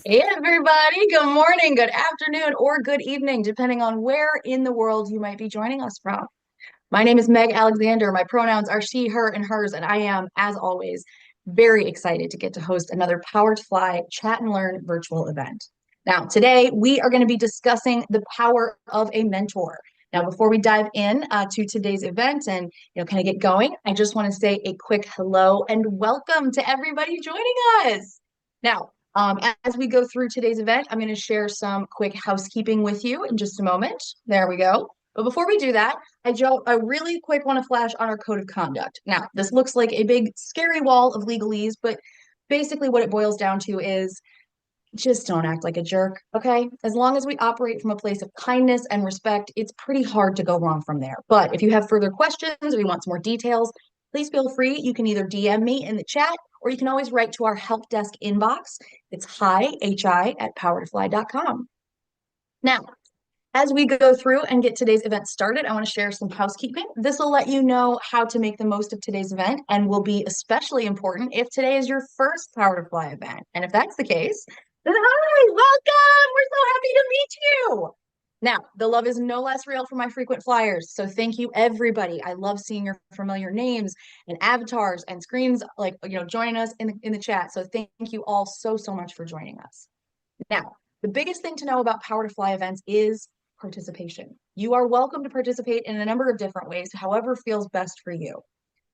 Hey everybody, good morning, good afternoon, or good evening, depending on where in the world you might be joining us from. My name is Meg Alexander. My pronouns are she, her, and hers, and I am, as always, very excited to get to host another Power to Fly Chat and Learn virtual event. Now, today we are going to be discussing the power of a mentor. Now, before we dive in to today's event and kind of get going, I just want to say a quick hello and welcome to everybody joining us. Now, as we go through today's event, I'm going to share some quick housekeeping with you in just a moment. There we go. But before we do that, I really quick want to flash on our code of conduct. Now, this looks like a big, scary wall of legalese, but basically what it boils down to is just don't act like a jerk, okay? As long as we operate from a place of kindness and respect, it's pretty hard to go wrong from there. But if you have further questions or you want some more details, please feel free. You can either DM me in the chat or you can always write to our help desk inbox. It's hi, at powertofly.com. Now, as we go through and get today's event started, I want to share some housekeeping. This will let you know how to make the most of today's event and will be especially important if today is your first Power to Fly event. And if that's the case, then hi, welcome. We're so happy to meet you. Now, the love is no less real for my frequent flyers. So thank you, everybody. I love seeing your familiar names and avatars and screens, like, joining us in the chat. So thank you all so much for joining us. Now, the biggest thing to know about Power to Fly events is participation. You are welcome to participate in a number of different ways, however feels best for you.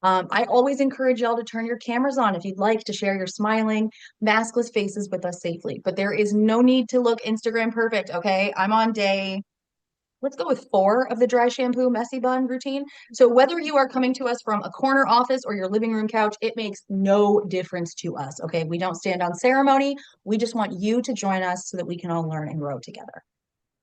I always encourage y'all to turn your cameras on if you'd like to share your smiling, maskless faces with us safely. But there is no need to look Instagram perfect, okay? I'm on day, let's go with 4 of the dry shampoo messy bun routine. So whether you are coming to us from a corner office or your living room couch, it makes no difference to us, okay? We don't stand on ceremony. We just want you to join us so that we can all learn and grow together.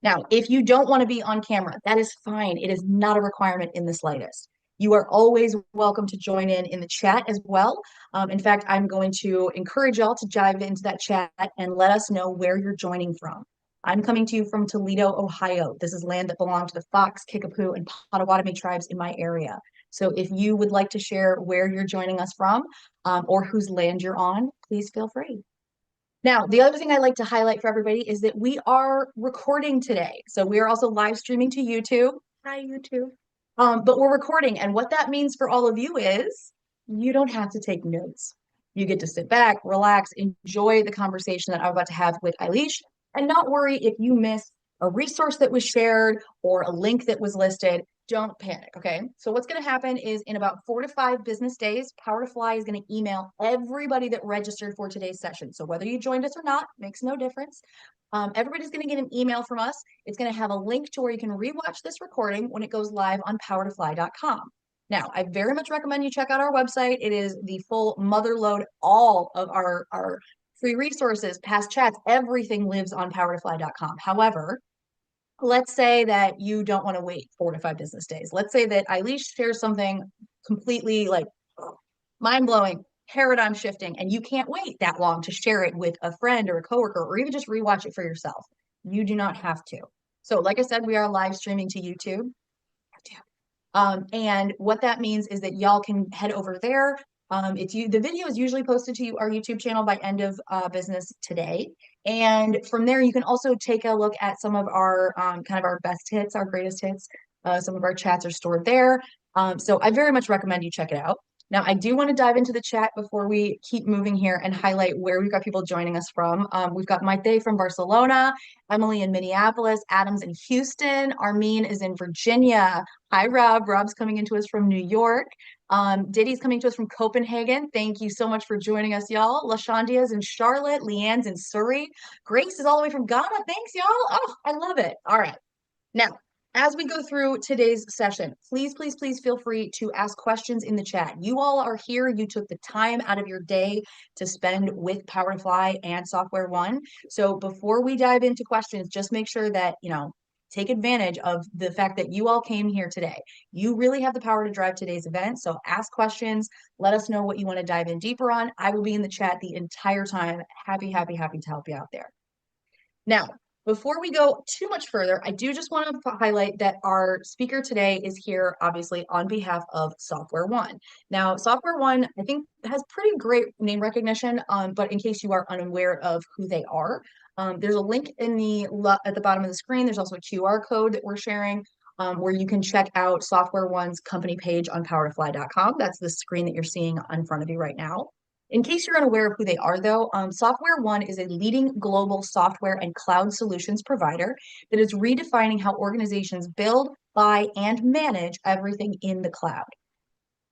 Now, if you don't want to be on camera, that is fine. It is not a requirement in the slightest. You are always welcome to join in the chat as well. In fact, I'm going to encourage y'all to dive into that chat and let us know where you're joining from. I'm coming to you from Toledo, Ohio. This is land that belonged to the Fox, Kickapoo, and Potawatomi tribes in my area. So if you would like to share where you're joining us from or whose land you're on, please feel free. Now, the other thing I like to highlight for everybody is that we are recording today. So we are also live streaming to YouTube. Hi, YouTube. But we're recording. And what that means for all of you is you don't have to take notes. You get to sit back, relax, enjoy the conversation that I'm about to have with Eilis, and not worry if you miss a resource that was shared or a link that was listed. Don't panic, okay? So what's going to happen is in about 4 to 5 business days, Power to Fly is going to email everybody that registered for today's session. So whether you joined us or not, makes no difference. Everybody's going to get an email from us. It's going to have a link to where you can rewatch this recording when it goes live on powertofly.com. Now, I very much recommend you check out our website. It is the full mother load. All of our free resources, past chats, everything lives on powertofly.com. However, let's say that you don't want to wait 4 to 5 business days. Let's say that Eilis shares something completely like mind-blowing, paradigm shifting, and you can't wait that long to share it with a friend or a coworker or even just rewatch it for yourself. You do not have to. So like I said, we are live streaming to YouTube. And what that means is that y'all can head over there. The video is usually posted to our YouTube channel by end of business today. And from there, you can also take a look at some of our kind of our best hits, our greatest hits. Some of our chats are stored there. So I very much recommend you check it out. Now, I do want to dive into the chat before we keep moving here and highlight where we've got people joining us from. We've got Maite from Barcelona, Emily in Minneapolis, Adams in Houston, Armin is in Virginia. Hi, Rob. Rob's coming into us from New York. Diddy's coming to us from Copenhagen. Thank you so much for joining us, y'all. LaShondia's in Charlotte. Leanne's in Surrey. Grace is all the way from Ghana. Thanks, y'all. Oh, I love it. All right. Now, as we go through today's session, please feel free to ask questions in the chat. You all are here. You took the time out of your day to spend with Power to Fly and SoftwareOne. So before we dive into questions, just make sure that, take advantage of the fact that you all came here today. You really have the power to drive today's event. So ask questions. Let us know what you want to dive in deeper on. I will be in the chat the entire time. Happy to help you out there. Now, Before we go too much further, I do just want to highlight that our speaker today is here, obviously, on behalf of SoftwareOne. Now, SoftwareOne, I think, has pretty great name recognition, but in case you are unaware of who they are, there's a link in at the bottom of the screen. There's also a QR code that we're sharing where you can check out SoftwareOne's company page on powertofly.com. That's the screen that you're seeing in front of you right now. In case you're unaware of who they are, though, SoftwareOne is a leading global software and cloud solutions provider that is redefining how organizations build, buy, and manage everything in the cloud.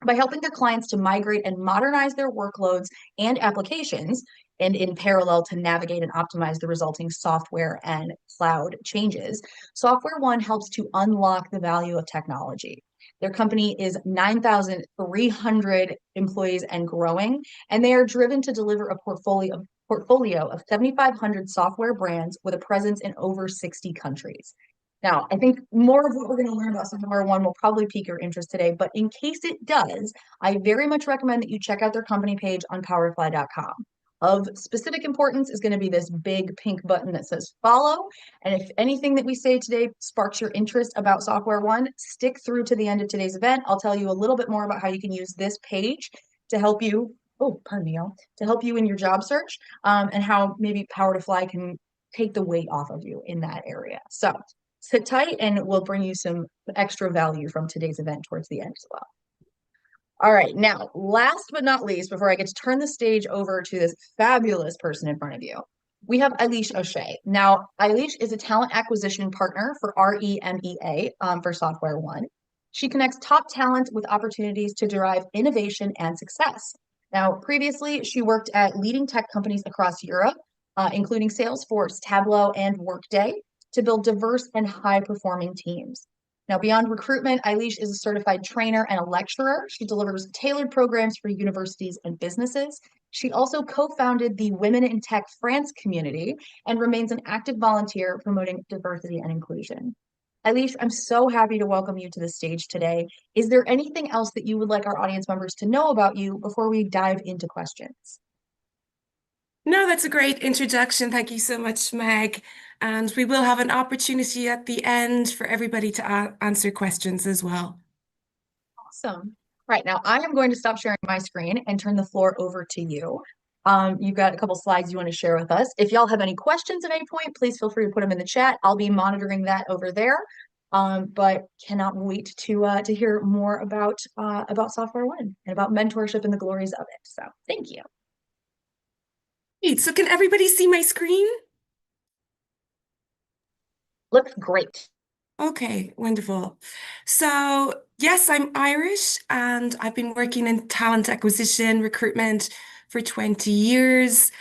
By helping their clients to migrate and modernize their workloads and applications, and in parallel to navigate and optimize the resulting software and cloud changes, SoftwareOne helps to unlock the value of technology. Their company is 9,300 employees and growing, and they are driven to deliver a portfolio of 7,500 software brands with a presence in over 60 countries. Now, I think more of what we're going to learn about SoftwareOne will probably pique your interest today, but in case it does, I very much recommend that you check out their company page on powerfly.com. Of specific importance is going to be this big pink button that says follow. And if anything that we say today sparks your interest about SoftwareOne, stick through to the end of today's event. I'll tell you a little bit more about how you can use this page to help you, oh, pardon me, y'all, to help you in your job search and how maybe Power to Fly can take the weight off of you in that area. So sit tight and we'll bring you some extra value from today's event towards the end as well. All right, now, last but not least, before I get to turn the stage over to this fabulous person in front of you, we have Eilis O'Shea. Now, Eilis is a talent acquisition partner for REMEA for SoftwareOne. She connects top talent with opportunities to derive innovation and success. Now, previously, she worked at leading tech companies across Europe, including Salesforce, Tableau, and Workday, to build diverse and high-performing teams. Now, beyond recruitment, Eilis is a certified trainer and a lecturer. She delivers tailored programs for universities and businesses. She also co-founded the Women in Tech France community and remains an active volunteer promoting diversity and inclusion. Eilis, I'm so happy to welcome you to the stage today. Is there anything else that you would like our audience members to know about you before we dive into questions? No, that's a great introduction. Thank you so much, Meg. And we will have an opportunity at the end for everybody to answer questions as well. Awesome. Right, now I am going to stop sharing my screen and turn the floor over to you. You've got a couple slides you want to share with us. If y'all have any questions at any point, please feel free to put them in the chat. I'll be monitoring that over there. But cannot wait to hear more about SoftwareOne and about mentorship and the glories of it. So thank you. Great. So can everybody see my screen? Looks great. Okay, wonderful. So yes, I'm Irish and I've been working in talent acquisition, recruitment for 20 years.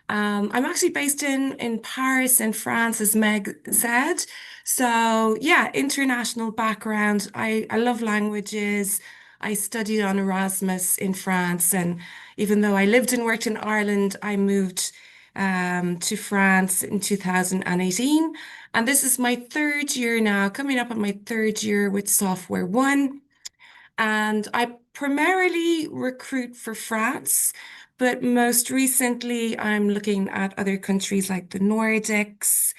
I'm actually based in Paris in France, as Meg said. So yeah, international background. I love languages. I studied on Erasmus in France, and even though I lived and worked in Ireland, I moved to France in 2018. And this is my third year now, coming up on my third year with SoftwareOne. And I primarily recruit for France, but most recently I'm looking at other countries like the Nordics.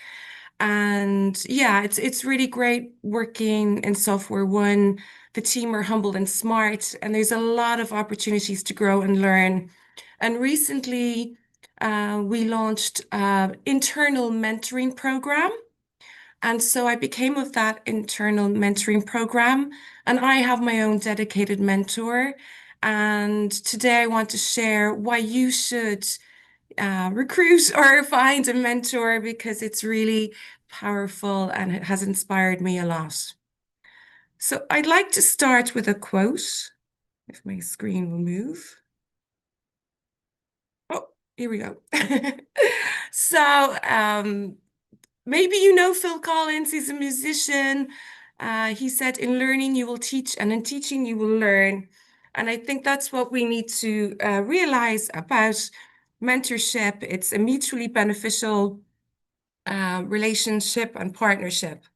And yeah, it's really great working in SoftwareOne. The team are humble and smart, and there's a lot of opportunities to grow and learn. And recently, we launched an internal mentoring program. And so I became of that internal mentoring program, and I have my own dedicated mentor. And today I want to share why you should recruit or find a mentor, because it's really powerful and it has inspired me a lot. So I'd like to start with a quote, if my screen will move. Oh, here we go. So maybe you know Phil Collins, he's a musician. He said, in learning, you will teach, and in teaching, you will learn. And I think that's what we need to realize about mentorship. It's a mutually beneficial relationship and partnership.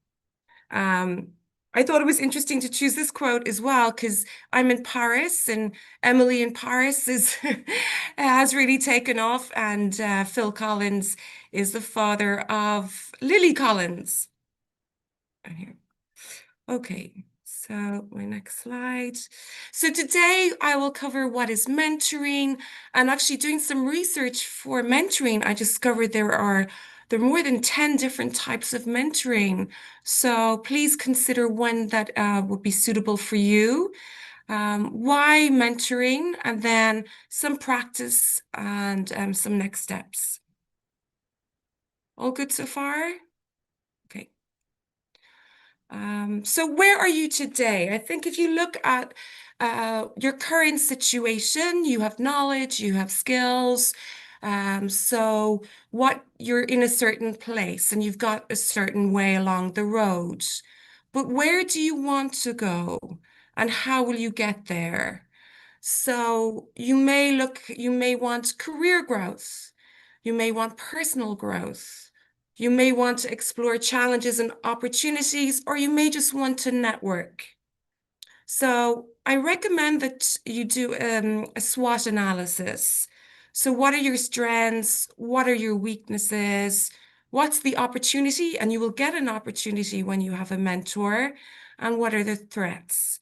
I thought it was interesting to choose this quote as well because I'm in Paris and Emily in Paris is has really taken off, and Phil Collins is the father of Lily Collins. And here. Okay, so my next slide. So today I will cover what is mentoring, and actually doing some research for mentoring, I discovered there are more than 10 different types of mentoring. So please consider one that would be suitable for you. Why mentoring, and then some practice and some next steps. All good so far? Okay. So where are you today? I think if you look at your current situation, you have knowledge, you have skills. So what you're in a certain place and you've got a certain way along the road. But where do you want to go? And how will you get there? So you may want career growth. You may want personal growth. You may want to explore challenges and opportunities, or you may just want to network. So I recommend that you do a SWOT analysis. So what are your strengths? What are your weaknesses? What's the opportunity? And you will get an opportunity when you have a mentor. And what are the threats?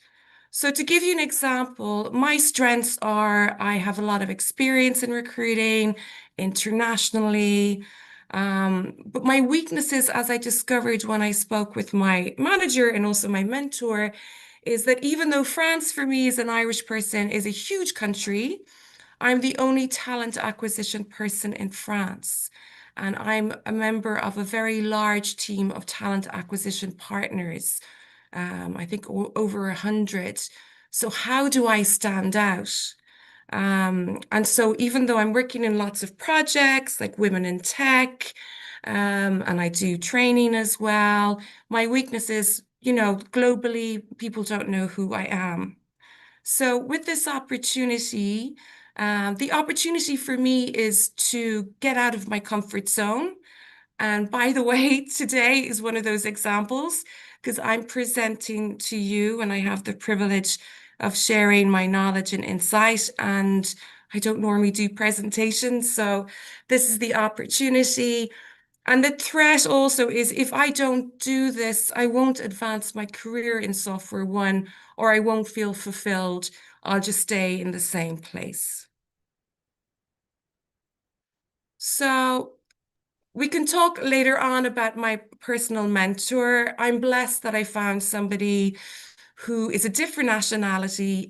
So to give you an example, my strengths are I have a lot of experience in recruiting internationally. But my weaknesses, as I discovered when I spoke with my manager and also my mentor, is that even though France for me as an Irish person is a huge country, I'm the only talent acquisition person in France. And I'm a member of a very large team of talent acquisition partners. I think over 100. So how do I stand out? And so even though I'm working in lots of projects like Women in Tech, and I do training as well, my weakness is, globally, people don't know who I am. So with this opportunity, the opportunity for me is to get out of my comfort zone. And by the way, today is one of those examples because I'm presenting to you and I have the privilege of sharing my knowledge and insight. And I don't normally do presentations, so this is the opportunity. And the threat also is if I don't do this, I won't advance my career in SoftwareOne, or I won't feel fulfilled. I'll just stay in the same place. So we can talk later on about my personal mentor. I'm blessed that I found somebody who is a different nationality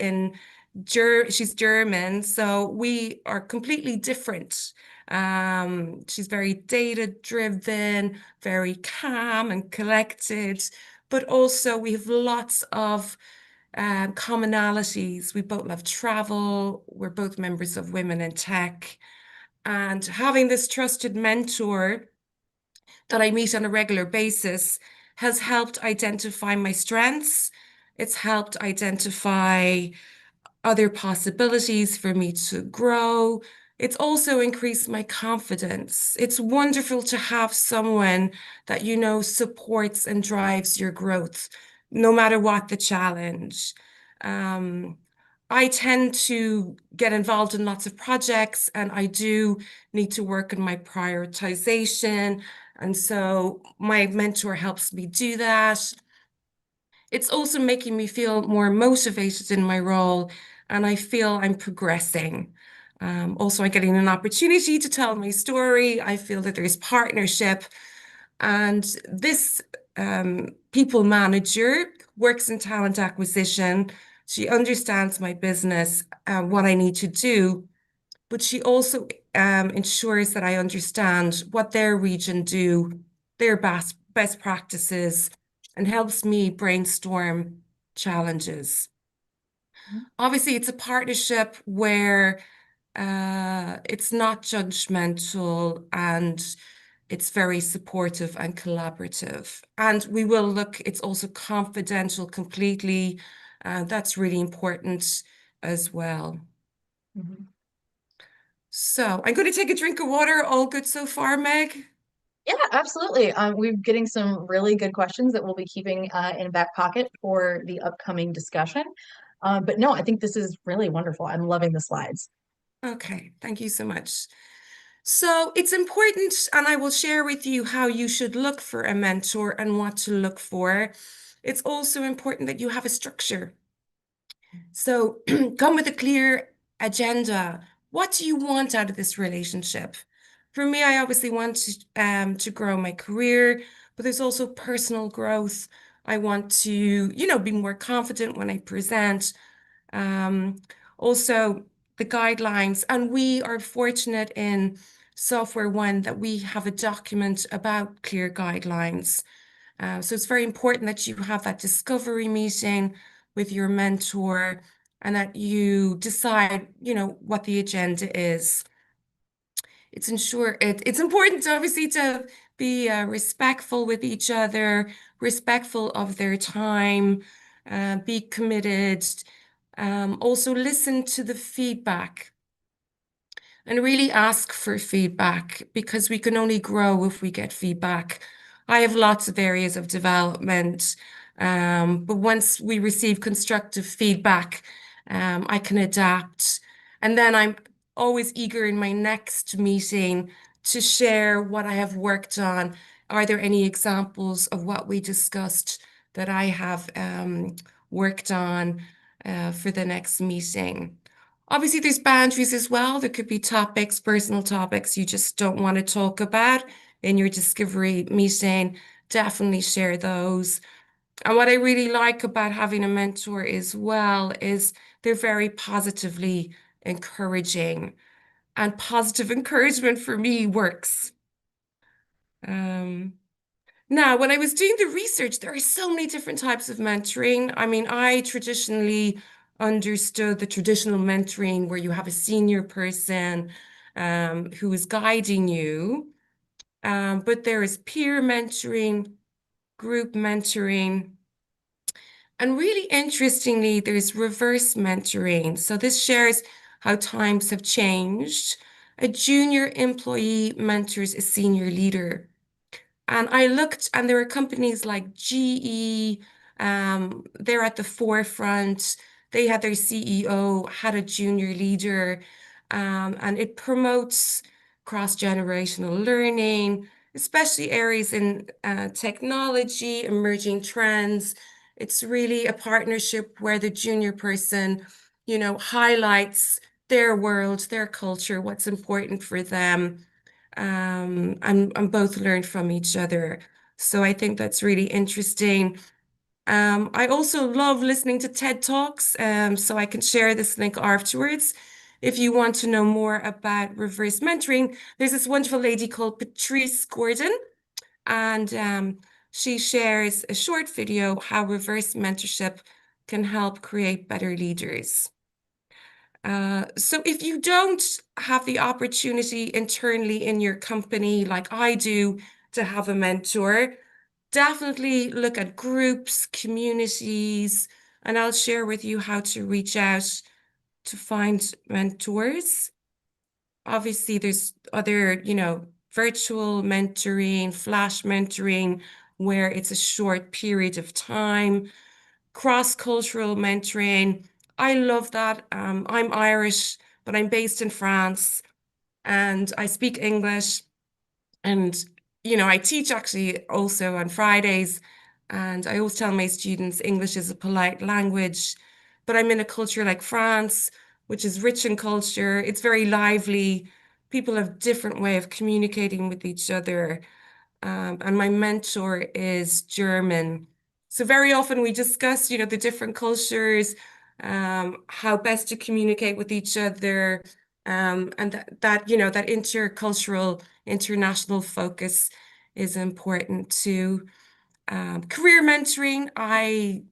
she's German, so we are completely different. She's very data driven, very calm and collected, but also we have lots of commonalities. We both love travel. We're both members of Women in Tech. And having this trusted mentor that I meet on a regular basis has helped identify my strengths. It's helped identify other possibilities for me to grow. It's also increased my confidence. It's wonderful to have someone that you know supports and drives your growth, no matter what the challenge. Um, I tend to get involved in lots of projects, and I do need to work on my prioritization. And so my mentor helps me do that. It's also making me feel more motivated in my role, and I feel I'm progressing. Also, I'm getting an opportunity to tell my story. I feel that there's partnership, and this people manager works in talent acquisition. She understands my business, what I need to do, but she also ensures that I understand what their region do, their best practices, and helps me brainstorm challenges. Obviously, it's a partnership where it's not judgmental and it's very supportive and collaborative. And we will look, it's also confidential completely. That's really important as well. Mhm. So I'm going to take a drink of water. All good so far, Meg? Yeah, absolutely. We're getting some really good questions that we'll be keeping in back pocket for the upcoming discussion. But no, I think this is really wonderful. I'm loving the slides. Okay, thank you so much. So it's important, and I will share with you how you should look for a mentor and what to look for. It's also important that you have a structure. So come with a clear agenda. What do you want out of this relationship? For me, I obviously want to grow my career, but there's also personal growth. I want to, be more confident when I present. Um, Also, the guidelines, and we are fortunate in SoftwareOne that we have a document about clear guidelines. So it's very important that you have that discovery meeting with your mentor and that you decide, what the agenda is. It's important, obviously, to be respectful with each other, respectful of their time, be committed. Also, listen to the feedback and really ask for feedback because we can only grow if we get feedback. I have lots of areas of development, but once we receive constructive feedback, I can adapt. And then I'm always eager in my next meeting to share what I have worked on. Are there any examples of what we discussed that I have worked on for the next meeting? Obviously, there's boundaries as well. There could be topics, personal topics you just don't want to talk about in your discovery meeting. Definitely share those. And what I really like about having a mentor as well is they're very positively encouraging. And positive encouragement for me works. Um, Now, when I was doing the research, there are so many different types of mentoring. I mean, I traditionally understood the traditional mentoring where you have a senior person who is guiding you. But there is peer mentoring, group mentoring, and really interestingly, there's reverse mentoring. So this shares how times have changed. A junior employee mentors a senior leader. And I looked, and there are companies like GE, they're at the forefront. They had their CEO, had a junior leader, and it promotes cross-generational learning, especially areas in technology, emerging trends. It's really a partnership where the junior person, highlights their world, their culture, what's important for them and both learn from each other. So I think that's really interesting. I also love listening to TED Talks, so I can share this link afterwards. If you want to know more about reverse mentoring, there's this wonderful lady called Patrice Gordon, and she shares a short video how reverse mentorship can help create better leaders. So if you don't have the opportunity internally in your company, like I do, to have a mentor, definitely look at groups, communities, and I'll share with you how to reach out to find mentors. Obviously, there's other, virtual mentoring, flash mentoring, where it's a short period of time, cross-cultural mentoring. I love that. I'm Irish, but I'm based in France and I speak English. And, I teach actually also on Fridays. And I always tell my students English is a polite language, but I'm in a culture like France, which is rich in culture. It's very lively. People have different way of communicating with each other. And my mentor is German. So very often we discuss, the different cultures, how best to communicate with each other, and that intercultural, international focus is important too. Career mentoring, I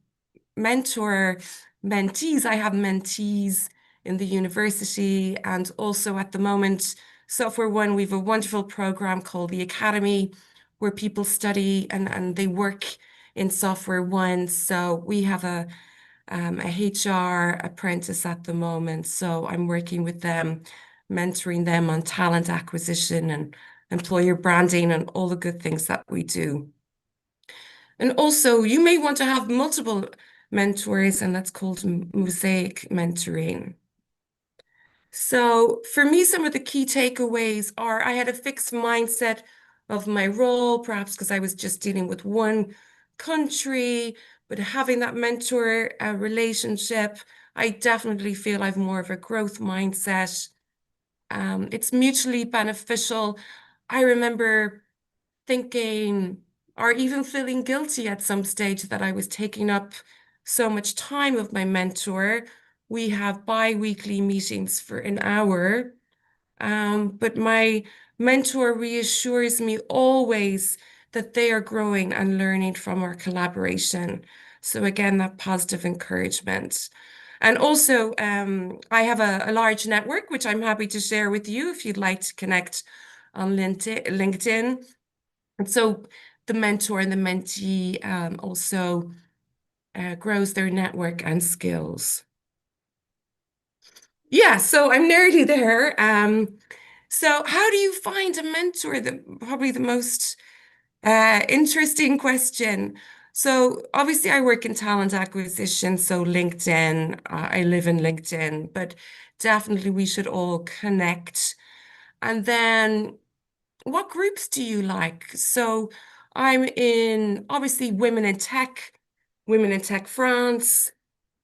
mentor mentees. I have mentees in the university, and also at the moment, SoftwareOne, we have a wonderful program called the Academy, where people study and they work in SoftwareOne. So we have a HR apprentice at the moment. So I'm working with them, mentoring them on talent acquisition and employer branding, and all the good things that we do. And also, you may want to have multiple mentors, and that's called mosaic mentoring. So for me, some of the key takeaways are I had a fixed mindset of my role, perhaps because I was just dealing with one country, but having that mentor relationship, I definitely feel I've more of a growth mindset. It's mutually beneficial. I remember thinking, or even feeling guilty at some stage that I was taking up so much time with my mentor. We have bi-weekly meetings for an hour, but my mentor reassures me always that they are growing and learning from our collaboration. So again, that positive encouragement. And also, I have a large network, which I'm happy to share with you if you'd like to connect on LinkedIn. And so the mentor and the mentee also grows their network and skills. Yeah, so I'm nearly there. So how do you find a mentor? Probably the most interesting question. So obviously I work in talent acquisition, so LinkedIn, I live in LinkedIn, but definitely we should all connect. And then what groups do you like? So I'm in obviously Women in Tech France,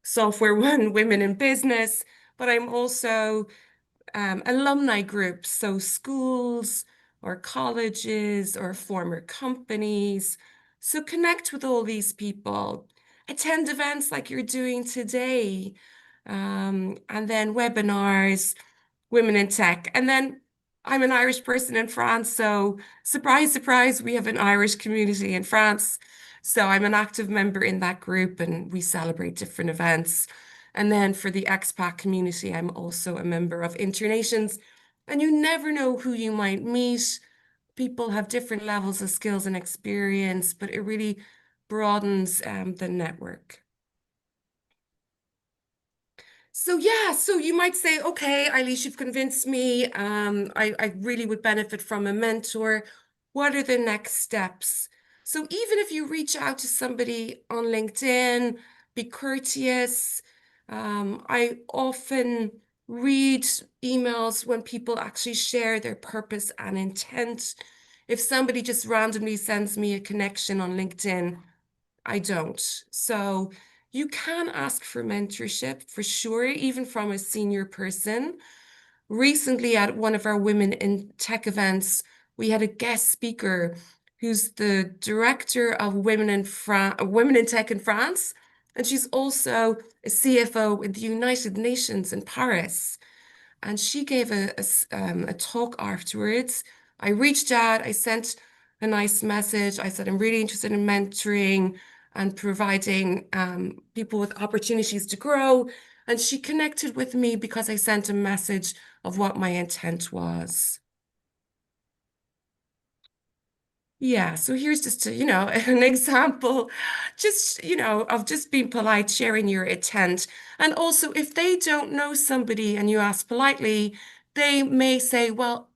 SoftwareOne, Women in Business, but I'm also alumni groups, so schools or colleges or former companies. So connect with all these people, attend events like you're doing today, and then webinars, Women in Tech. And then I'm an Irish person in France, so surprise, surprise, we have an Irish community in France. So I'm an active member in that group and we celebrate different events. And then for the expat community, I'm also a member of Internations. And you never know who you might meet. People have different levels of skills and experience, but it really broadens the network. So yeah, so you might say, okay, Eilis, you've convinced me. I really would benefit from a mentor. What are the next steps? So even if you reach out to somebody on LinkedIn, be courteous. I often read emails when people actually share their purpose and intent. If somebody just randomly sends me a connection on LinkedIn, I don't. So you can ask for mentorship for sure, even from a senior person. Recently, at one of our Women in Tech events, we had a guest speaker who's the director of Women in Tech in France, and she's also a CFO in the United Nations in Paris. And she gave a talk afterwards. I reached out, I sent a nice message. I said, I'm really interested in mentoring and providing people with opportunities to grow. And she connected with me because I sent a message of what my intent was. Yeah, so here's just an example, just, of just being polite, sharing your intent. And also, if they don't know somebody and you ask politely, they may say, well,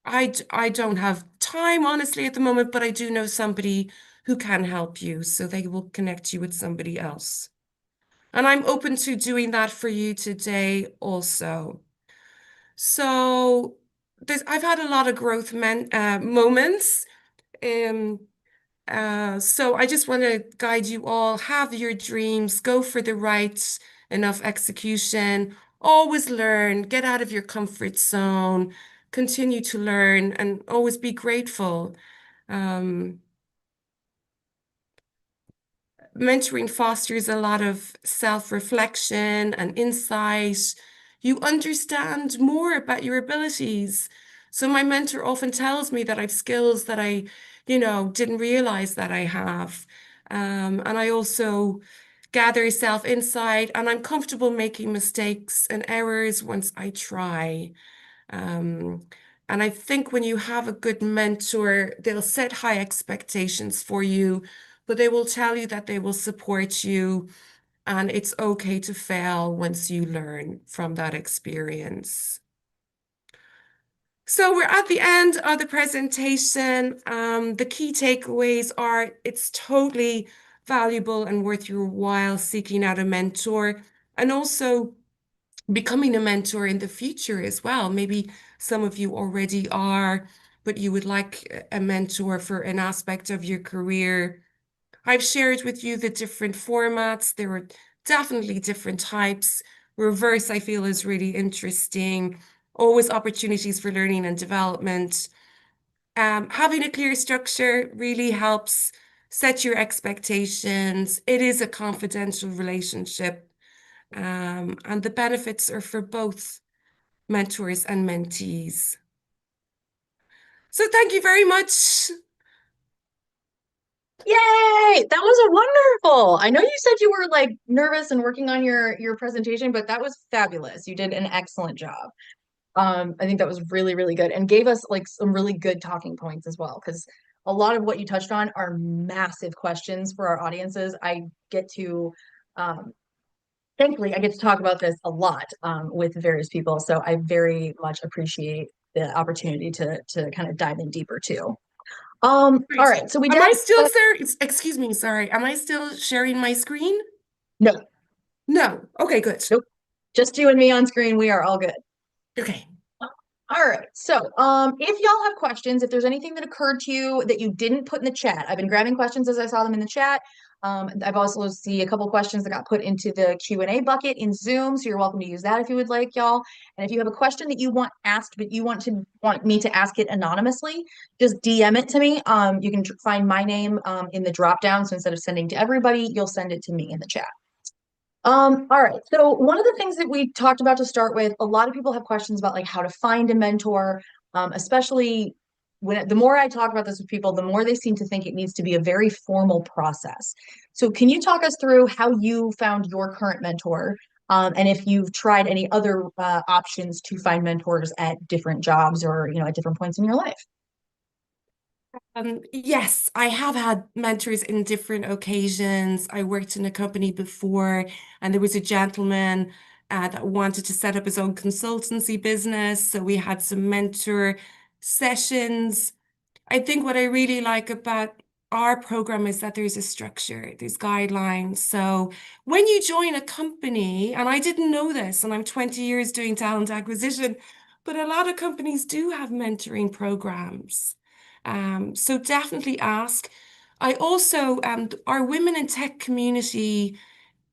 I don't have time, honestly, at the moment, but I do know somebody who can help you. So they will connect you with somebody else. And I'm open to doing that for you today also. So I've had a lot of growth moments. Um, so I just want to guide you all, have your dreams, go for the right enough execution, always learn, get out of your comfort zone, continue to learn, and always be grateful. Um, Mentoring fosters a lot of self-reflection and insight. You understand more about your abilities. So my mentor often tells me that I've skills that I, didn't realize that I have. And I also gather self-insight and I'm comfortable making mistakes and errors once I try. Um, and I think when you have a good mentor, they'll set high expectations for you, but they will tell you that they will support you and it's okay to fail once you learn from that experience. So we're at the end of the presentation. The key takeaways are it's totally valuable and worth your while seeking out a mentor and also becoming a mentor in the future as well. Maybe some of you already are, but you would like a mentor for an aspect of your career. I've shared with you the different formats. There are definitely different types. Reverse, I feel, is really interesting. Always opportunities for learning and development. Having a clear structure really helps set your expectations. It is a confidential relationship, and the benefits are for both mentors and mentees. So thank you very much. Yay! That was wonderful. I know you said you were like nervous and working on your presentation, but that was fabulous. You did an excellent job. I think that was really, really good and gave us like some really good talking points as well, because a lot of what you touched on are massive questions for our audiences. I get to, thankfully, I get to talk about this a lot with various people. So I very much appreciate the opportunity to kind of dive in deeper too. All Great. right, so we Am did. I still, sir? Excuse me, sorry. Am I still sharing my screen? No, No. Okay, good. nope, just you and me on screen. We are all good. Okay. All right. So, if y'all have questions, if there's anything that occurred to you that you didn't put in the chat, I've been grabbing questions as I saw them in the chat. I've also see a couple questions that got put into the Q&A bucket in Zoom, so you're welcome to use that if you would like, y'all. And if you have a question that you want asked, but you want me to ask it anonymously, just DM it to me. You can find my name in the drop down. So instead of sending to everybody, you'll send it to me in the chat. All right. So one of the things that we talked about to start with, a lot of people have questions about like how to find a mentor, especially when the more I talk about this with people, the more they seem to think it needs to be a very formal process. So can you talk us through how you found your current mentor, and if you've tried any other options to find mentors at different jobs or, at different points in your life? Yes, I have had mentors in different occasions. I worked in a company before, and there was a gentleman that wanted to set up his own consultancy business. So we had some mentor sessions. I think what I really like about our program is that there's a structure, there's guidelines. So when you join a company, and I didn't know this, and I'm 20 years doing talent acquisition, but a lot of companies do have mentoring programs. So definitely ask. I also, our women in tech community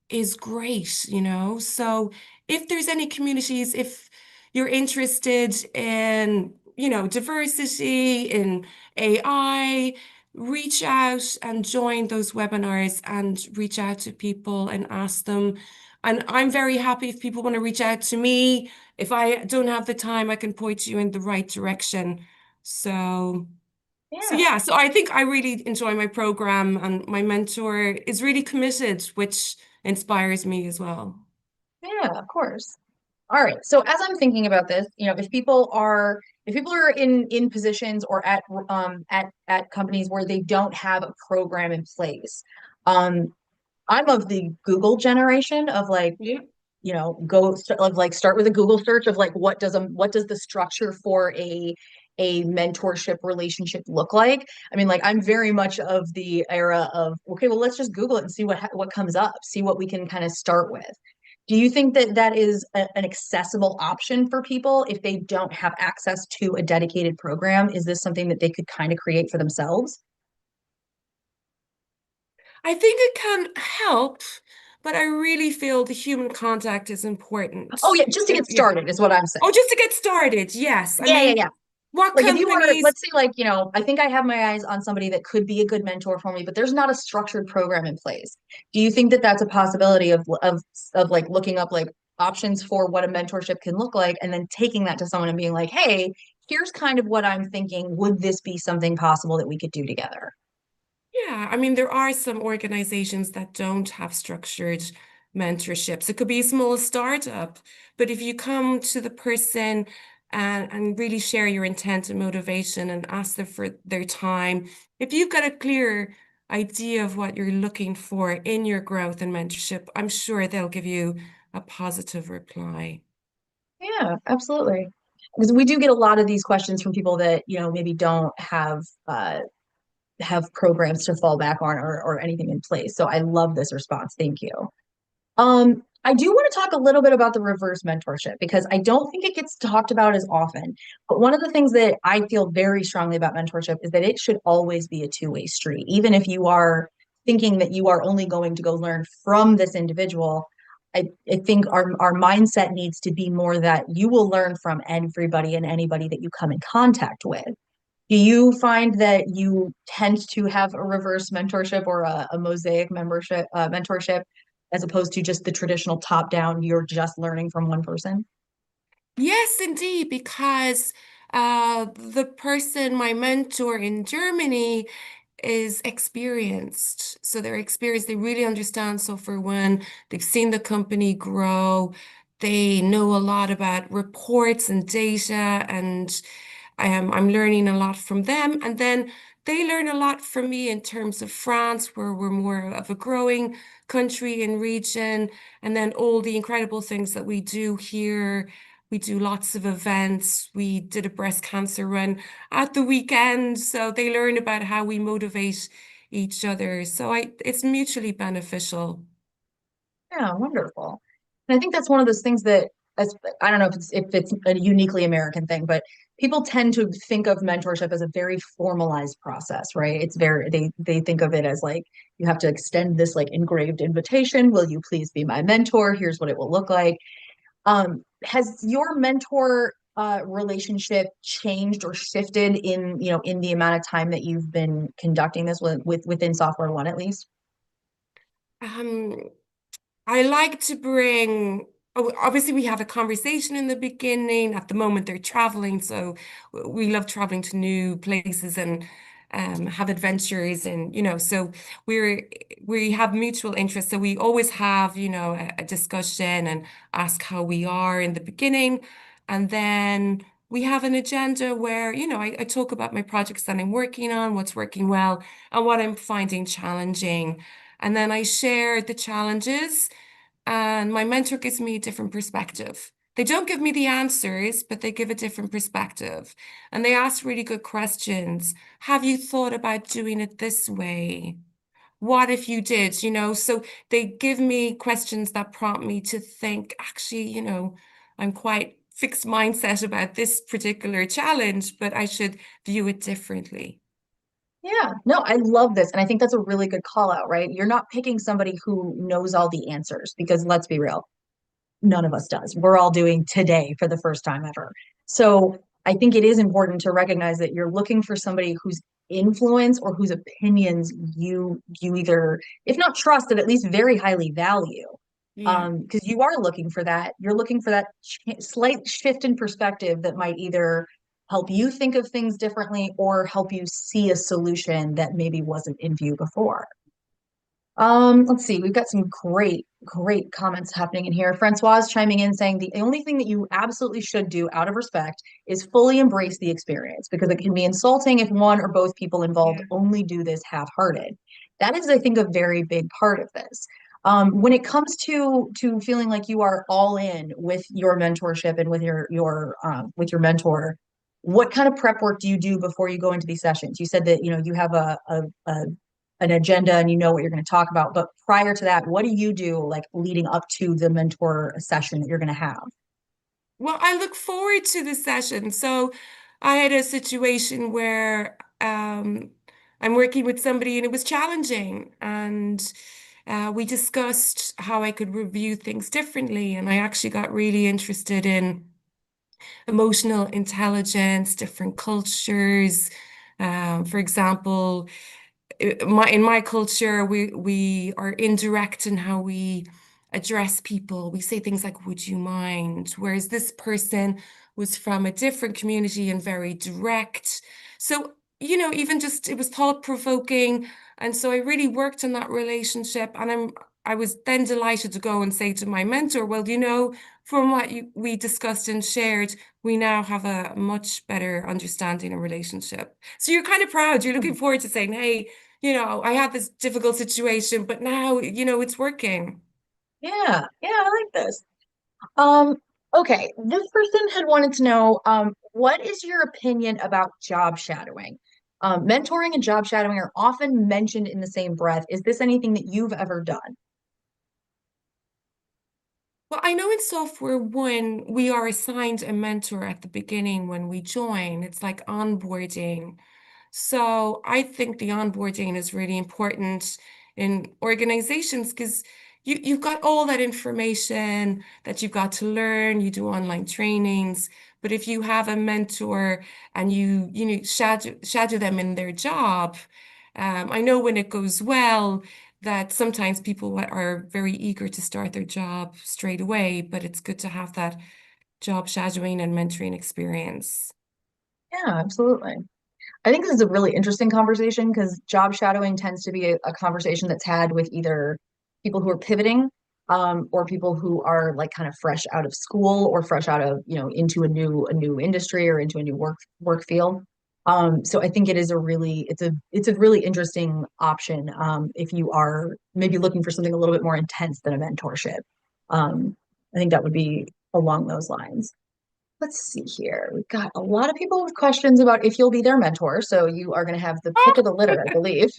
is great, So if there's any communities, if you're interested in, diversity, in AI, reach out and join those webinars and reach out to people and ask them. And I'm very happy if people want to reach out to me. If I don't have the time, I can point you in the right direction. So Yeah. yeah, so I think I really enjoy my program and my mentor is really committed, which inspires me as well. Yeah, of course. All right. So as I'm thinking about this, if people are in positions or at companies where they don't have a program in place, um, I'm of the Google generation of like, Yeah. start with a Google search of like what does the structure for a mentorship relationship look like? I mean, like I'm very much of the era of, okay, well, let's just Google it and see what comes up, see what we can kind of start with. Do you think that that is an accessible option for people if they don't have access to a dedicated program? Is this something that they could kind of create for themselves? I think it can help, but I really feel the human contact is Oh important. yeah, just to get Yeah. started is what I'm saying. Oh, just to get started. Yes. I Yeah, yeah, mean, yeah. what Like if you were, companies? let's say like, I think I have my eyes on somebody that could be a good mentor for me, but there's not a structured program in place. Do you think that that's a possibility of like looking up like options for what a mentorship can look like and then taking that to someone and being like, "Hey, here's kind of what I'm thinking. Would this be something possible that we could do together?" Yeah, I mean, there are some organizations that don't have structured mentorships. It could be a small startup, but if you come to the person and really share your intent and motivation and ask them for their time, if you've got a clear idea of what you're looking for in your growth and mentorship, I'm sure they'll give you a positive reply. Yeah, absolutely. because we do get a lot of these questions from people that, maybe don't have programs to fall back on or anything in place. So I love this response. Thank you. I do want to talk a little bit about the reverse mentorship because I don't think it gets talked about as often. But one of the things that I feel very strongly about mentorship is that it should always be a two-way street. Even if you are thinking that you are only going to go learn from this individual, I think our mindset needs to be more that you will learn from everybody and anybody that you come in contact with. Do you find that you tend to have a reverse mentorship or a mosaic membership mentorship as opposed to just the traditional top down, you're just learning from one person? Yes, indeed, because the person, my mentor in Germany, is experienced. So they're experienced, they really understand SoftwareOne, they've seen the company grow, they know a lot about reports and data, and I'm learning a lot from them. And then they learn a lot from me in terms of France, where we're more of a growing country and region, and then all the incredible things that we do here. We do lots of events. We did a breast cancer run at the weekend. So they learn about how we motivate each other. So it's mutually beneficial. Yeah, wonderful. And I think that's one of those things that as I don't know if it's a uniquely American thing, but people tend to think of mentorship as a very formalized process, right? It's very they think of it as like you have to extend this like engraved invitation. Will you please be my mentor? Here's what it will look like. Has your mentor relationship changed or shifted in the amount of time that you've been conducting this within SoftwareOne at least? Um, I like to bring, obviously, we have a conversation in the beginning. At the moment, they're traveling, so we love traveling to new places and have adventures, and so we're we have mutual interests. So we always have, a discussion and ask how we are in the beginning, and then we have an agenda where, I talk about my projects that I'm working on, what's working well, and what I'm finding challenging. And then I share the challenges, and my mentor gives me a different perspective. They don't give me the answers, but they give a different perspective. And they ask really good questions. Have you thought about doing it this way? What if you did? So they give me questions that prompt me to think, actually, I'm quite fixed mindset about this particular challenge, but I should view it differently. Yeah, no, I love this. And I think that's a really good call out, right? You're not picking somebody who knows all the answers because let's be real, none of us does. We're all doing today for the first time ever. So I think it is important to recognize that you're looking for somebody whose influence or whose opinions you either, if not trust, at least very highly value. Yeah. Because you are looking for that. You're looking for that slight shift in perspective that might either help you think of things differently or help you see a solution that maybe wasn't in view before. Let's see. We've got some great comments happening in here. Francois is chiming in saying the only thing that you absolutely should do out of respect is fully embrace the experience because it can be insulting if one or both people involved Yeah. only do this half-hearted. That is, I think, a very big part of this. When it comes to feeling like you are all in with your mentorship and with your mentor, what kind of prep work do you do before you go into these sessions? You said that you have a an agenda and you know what you're going to talk about. But prior to that, what do you do like leading up to the mentor session that you're going to have? Well, I look forward to the session. So I had a situation where I'm working with somebody and it was challenging. And we discussed how I could review things differently. And I actually got really interested in emotional intelligence, different cultures. For example, in my culture, we are indirect in how we address people. We say things like, "Would you mind?" Whereas this person was from a different community and very direct. So, even just it was thought-provoking. And so I really worked on that relationship. And I was then delighted to go and say to my mentor, well, from what we discussed and shared, we now have a much better understanding and relationship. So you're kind of proud. You're looking forward to saying, hey, I had this difficult situation, but now, it's working. Yeah, yeah, I like this. Um, Okay, this person had wanted to know, what is your opinion about job shadowing? Mentoring and job shadowing are often mentioned in the same breath. Is this anything that you've ever done? Well, I know in SoftwareOne, we are assigned a mentor at the beginning when we join. It's like onboarding. So I think the onboarding is really important in organizations because you've got all that information that you've got to learn. You do online trainings, but if you have a mentor and you shadow them in their job, I know when it goes well that sometimes people are very eager to start their job straight away, but it's good to have that job shadowing and mentoring experience. Yeah, absolutely. I think this is a really interesting conversation because job shadowing tends to be a conversation that's had with either people who are pivoting, or people who are like kind of fresh out of school or fresh out of, into a new industry or into a new work field. So I think it is a really it's a really interesting option, if you are maybe looking for something a little bit more intense than a mentorship. I think that would be along those lines. Let's see here. We've got a lot of people with questions about if you'll be their mentor. So you are going to have the pick of the litter, I believe.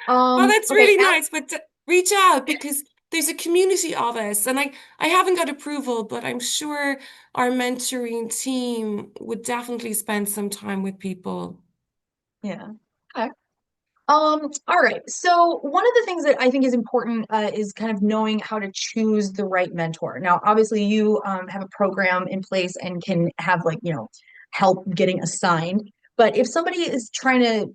Oh, that's Okay, really nice, but reach out because there's a community of us, and I haven't got approval, but I'm sure our mentoring team would definitely spend some time with people. yeah. Okay. All right. So one of the things that I think is important, is kind of knowing how to choose the right mentor. Now, obviously, you have a program in place and can have like, help getting assigned. But if somebody is trying to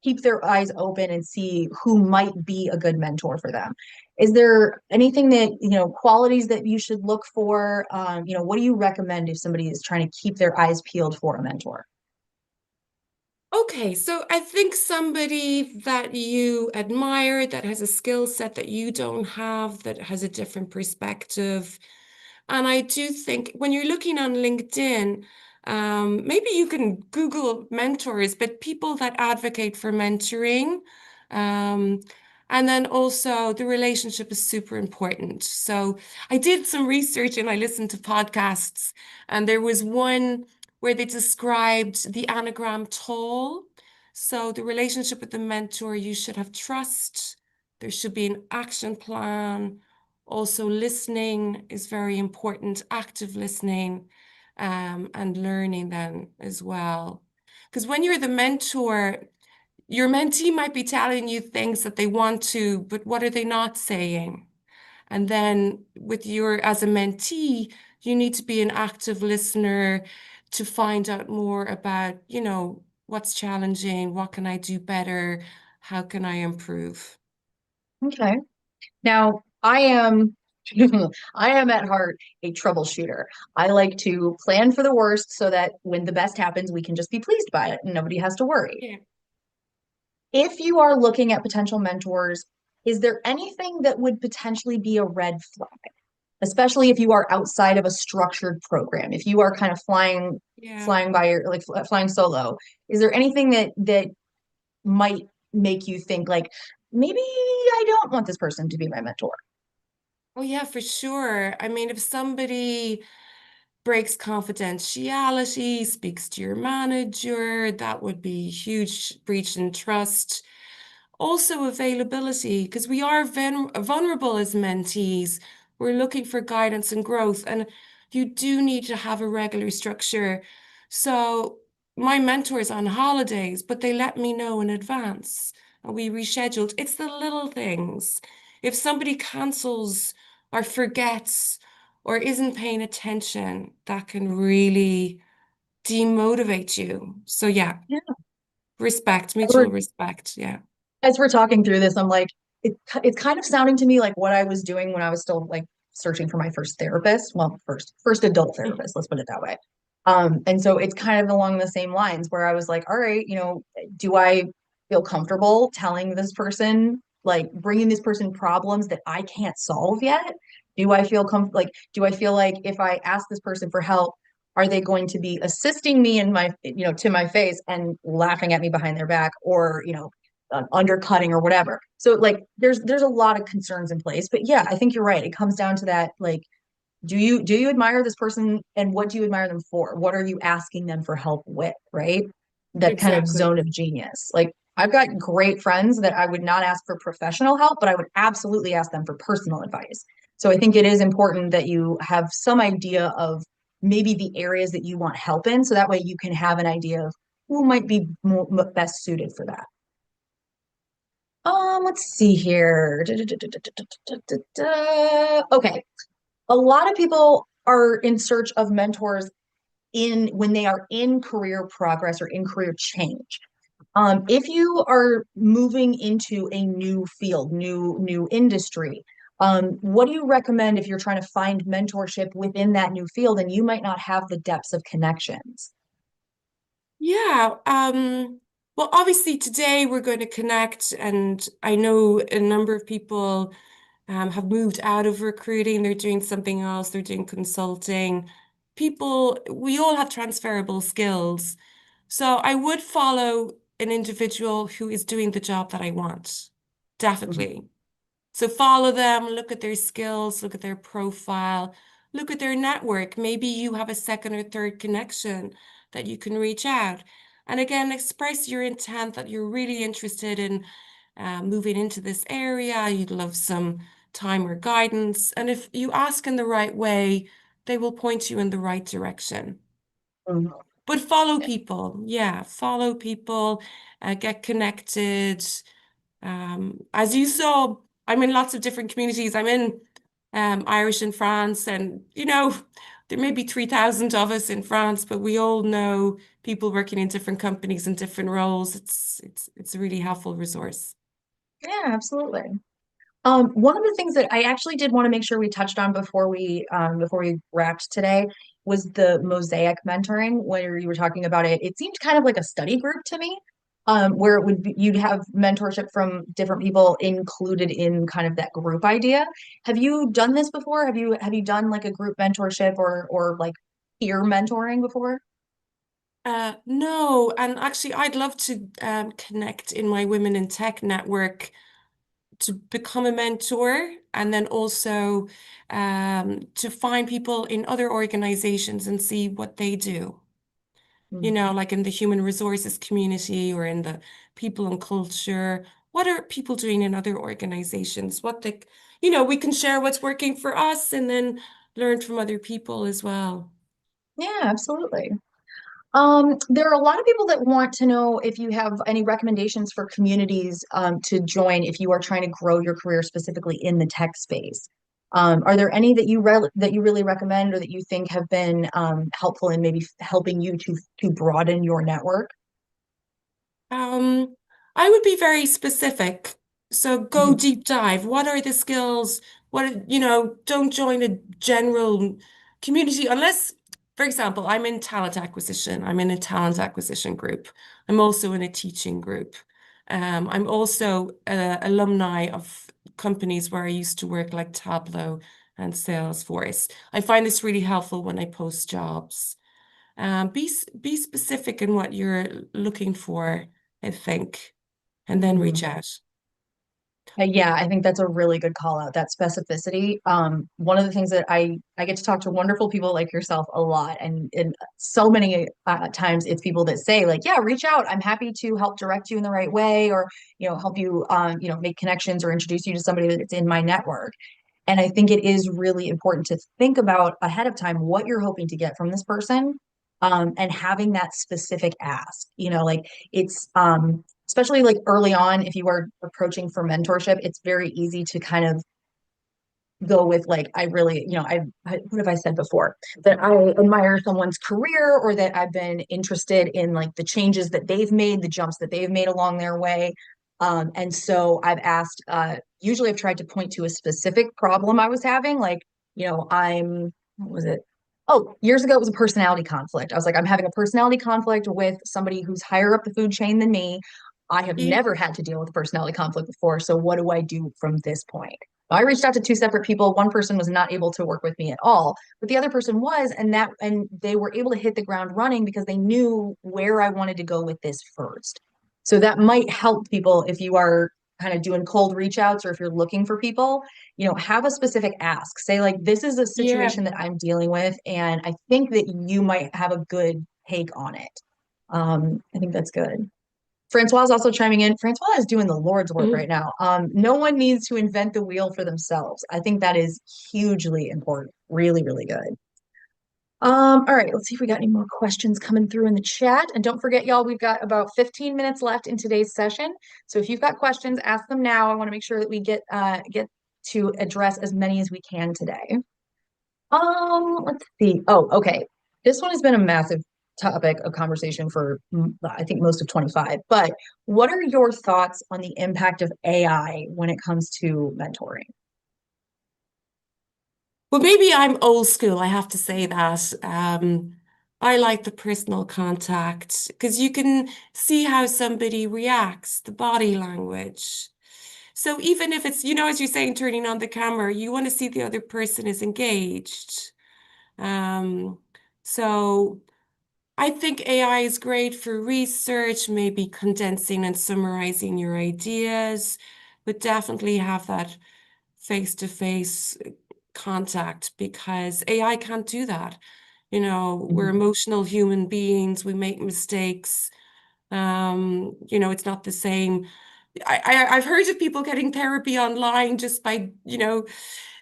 keep their eyes open and see who might be a good mentor for them, is there anything that, qualities that you should look for? What do you recommend if somebody is trying to keep their eyes peeled for a mentor? Okay, so I think somebody that you admire, that has a skill set that you don't have, that has a different perspective. And I do think when you're looking on LinkedIn, maybe you can Google mentors, but people that advocate for mentoring. Um, and then also the relationship is super important. So I did some research and I listened to podcasts, and there was one where they described the anagram tall. So the relationship with the mentor, you should have trust. There should be an action plan. Also, listening is very important, active listening, and learning then as well. Because when you're the mentor, your mentee might be telling you things that they want to, but what are they not saying? And then with your, as a mentee, you need to be an active listener to find out more about, what's challenging, what can I do better, how can I improve? Okay. Now, I am I am at heart a troubleshooter. I like to plan for the worst so that when the best happens, we can just be pleased by it and nobody has to worry. Yeah. If you are looking at potential mentors, is there anything that would potentially be a red flag, especially if you are outside of a structured program? If you are kind of Yeah. flying by your flying solo, is there anything that might make you think like maybe I don't want this person to be my mentor? Oh, yeah, for sure. I mean, if somebody breaks confidentiality, speaks to your manager, that would be huge breach in trust. Also, availability, because we are vulnerable as mentees. We're looking for guidance and growth, and you do need to have a regular structure. So, my mentor's on holidays, but they let me know in advance, and we rescheduled. It's the little things. If somebody cancels or forgets or isn't paying attention, that can really demotivate you. So, yeah, Yeah. respect, We're mutual respect. Yeah. as we're talking through this, I'm like, it's kind of sounding to me like what I was doing when I was still like searching for my first therapist. Well, first adult therapist, let's put it that way. And so it's kind of along the same lines where I was like, all right, do I feel comfortable telling this person, like bringing this person problems that I can't solve yet? Do I feel like if I ask this person for help, are they going to be assisting me in my, to my face and laughing at me behind their back, or, undercutting or whatever? So like there's a lot of concerns in place. But yeah, I think you're right. It comes down to that, like, Do you admire this person, and what do you admire them for? What are you asking them for help with, right? That kind of Exactly. zone of genius. Like I've got great friends that I would not ask for professional help, but I would absolutely ask them for personal advice. So I think it is important that you have some idea of maybe the areas that you want help in, so that way you can have an idea of who might be best suited for that. Let's see here. Okay. A lot of people are in search of mentors in when they are in career progress or in career change. If you are moving into a new field, new industry, what do you recommend if you're trying to find mentorship within that new field and you might not have the depths of connections? Yeah. Well, obviously today we're going to connect, and I know a number of people have moved out of recruiting. They're doing something else. They're doing consulting. People, we all have transferable skills. So I would follow an individual who is doing the job that I want. Mhm. Definitely. So follow them, look at their skills, look at their profile, look at their network. Maybe you have a second or third connection that you can reach out. And again, express your intent that you're really interested in moving into this area. You'd love some time or guidance. And if you ask in the right way, they will point you in the right direction. Mhm. But follow people. Yeah, follow people, get connected. As you saw, I'm in lots of different communities. I'm in Irish in France, and there may be 3,000 of us in France, but we all know people working in different companies and different roles. It's a really helpful resource. Yeah, absolutely. One of the things that I actually did want to make sure we touched on before we wrapped today was the mosaic mentoring, where you were talking about it. It seemed kind of like a study group to me, where it would be, you'd have mentorship from different people included in kind of that group idea. Have you done this before? Have you done like a group mentorship or like peer mentoring before? No, and actually, I'd love to connect in my Women in Tech network to become a mentor, and then also to find people in other organizations and see what they do. Mm. Like in the human resources community or in the people and culture. What are people doing in other organizations? We can share what's working for us and then learn from other people as well. Yeah, absolutely. There are a lot of people that want to know if you have any recommendations for communities to join if you are trying to grow your career specifically in the tech space. Are there any that you really recommend or that you think have been helpful in maybe helping you to broaden your network? Um, I would be very specific. So go Mhm. deep dive. What are the skills? Don't join a general community unless, for example, I'm in talent acquisition. I'm in a talent acquisition group. I'm also in a teaching group. I'm also alumni of companies where I used to work, like Tableau and Salesforce. I find this really helpful when I post jobs. Be specific in what you're looking for, I think, and then reach Mhm. out. Yeah, I think that's a really good call out, that specificity. One of the things that I get to talk to wonderful people like yourself a lot, and so many times it's people that say like, yeah, reach out. I'm happy to help direct you in the right way, or help you make connections or introduce you to somebody that's in my network. And I think it is really important to think about ahead of time what you're hoping to get from this person, and having that specific ask. Like it's especially like early on, if you are approaching for mentorship, it's very easy to kind of go with like, I really, what have I said before? That I admire someone's career, or that I've been interested in like the changes that they've made, the jumps that they've made along their way. And so I've asked, usually I've tried to point to a specific problem I was having. Like, what was it? Oh, years ago, it was a personality conflict. I was like, I'm having a personality conflict with somebody who's higher up the food chain than me. I have Yeah. never had to deal with a personality conflict before. So what do I do from this point? I reached out to two separate people. One person was not able to work with me at all, but the other person was, and they were able to hit the ground running because they knew where I wanted to go with this first. So that might help people if you are kind of doing cold reach outs or if you're looking for people, have a specific ask. Say like, this is a Yeah. situation that I'm dealing with, and I think that you might have a good take on it. I think that's good. Francois is also chiming in. Francois is doing the Lord's work right Mhm. now. No one needs to invent the wheel for themselves. I think that is hugely important. Really, really good. All right, let's see if we got any more questions coming through in the chat. And don't forget, y'all, we've got about 15 minutes left in today's session. So if you've got questions, ask them now. I want to make sure that we get to address as many as we can today. Let's see. Oh, okay. This one has been a massive topic of conversation for I think most of 25. But what are your thoughts on the impact of AI when it comes to mentoring? Well, maybe I'm old school, I have to say that. I like the personal contact because you can see how somebody reacts, the body language. So even if it's, as you're saying, turning on the camera, you want to see the other person is engaged. Um, so I think AI is great for research, maybe condensing and summarizing your ideas, but definitely have that face-to-face contact because AI can't do that. We're Mhm. emotional human beings, we make mistakes. It's not the same. I've heard of people getting therapy online just by,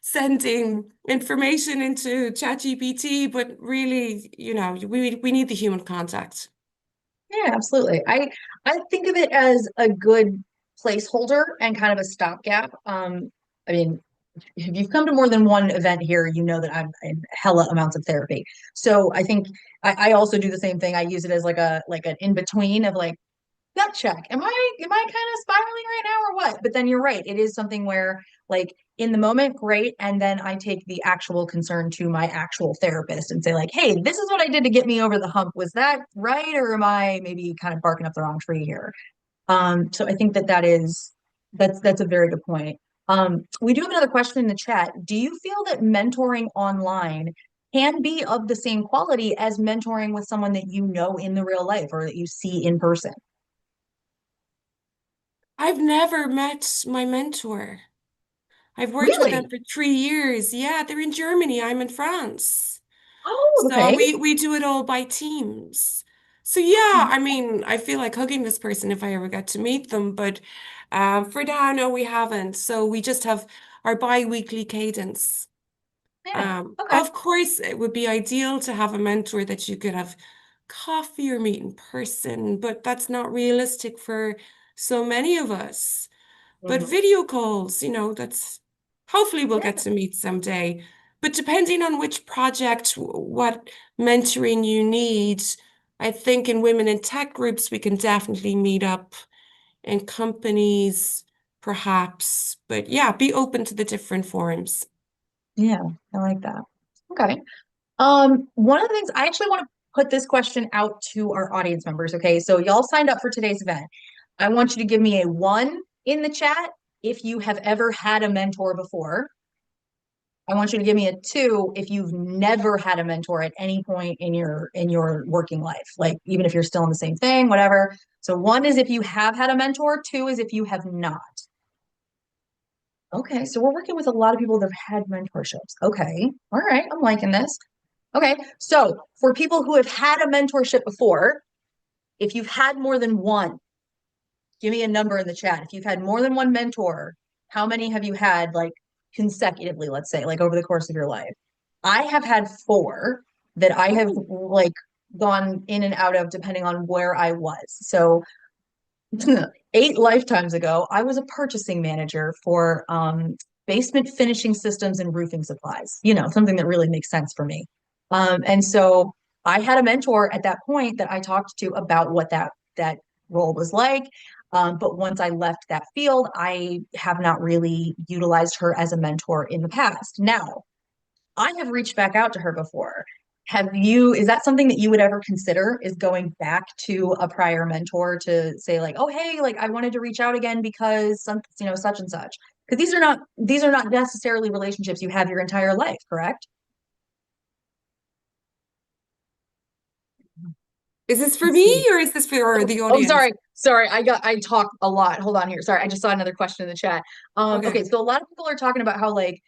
sending information into ChatGPT, but really, we need the human contact. Yeah, absolutely. I think of it as a good placeholder and kind of a stopgap. I mean, if you've come to more than one event here, you know that I'm in hella amounts of therapy. So I think I also do the same thing. I use it as like an in between of like gut check. Am I kind of spiraling right now or what? But then you're right. It is something where like in the moment, great. And then I take the actual concern to my actual therapist and say like, hey, this is what I did to get me over the hump. Was that right? Or am I maybe kind of barking up the wrong tree here? So I think that's a very good point. We do have another question in the chat. Do you feel that mentoring online can be of the same quality as mentoring with someone that you know in the real life or that you see in person? I've never met my mentor. I've worked with them Really? for 3 years. Yeah, they're in Germany. I'm in France. Oh, So okay. we do it all by teams. So yeah, I mean, I feel like hugging this person if I ever get to meet them, but for now, no, we haven't. So we just have our bi-weekly cadence. Yeah. Okay. Of course, it would be ideal to have a mentor that you could have coffee or meet in person, but that's not realistic for so many of us. But Hmm. video calls, that's hopefully we'll get Yeah. to meet someday. But depending on which project, what mentoring you need, I think in women in tech groups, we can definitely meet up in companies, perhaps. But yeah, be open to the different forms. Yeah. I like that. Okay. One of the things I actually want to put this question out to our audience members. Okay. So y'all signed up for today's event. I want you to give me a one in the chat if you have ever had a mentor before. I want you to give me a two if you've never had a mentor at any point in your working life, like even if you're still in the same thing, whatever. So one is if you have had a mentor, two is if you have not. Okay, so we're working with a lot of people that have had mentorships. Okay, all right, I'm liking this. Okay, so for people who have had a mentorship before, if you've had more than one, give me a number in the chat. If you've had more than one mentor, how many have you had like consecutively, let's say, like over the course of your life? I have had four that I have Oh, like gone in and out of depending on where I was. So 8 lifetimes ago, I was a purchasing manager for basement finishing systems and roofing supplies, something that really makes sense for me. And so I had a mentor at that point that I talked to about what that role was like. But once I left that field, I have not really utilized her as a mentor in the past. Now, I have reached back out to her before. Is that something that you would ever consider is going back to a prior mentor to say like, oh, hey, like I wanted to reach out again because such and such. Because these are not necessarily relationships you have your entire life, correct? Is this for Let's me see. or is this for Oh, the oh, audience? sorry. Sorry, I talk a lot. Hold on here. Sorry, I just saw another question in the chat. Okay, Okay. so a lot of people are talking about how like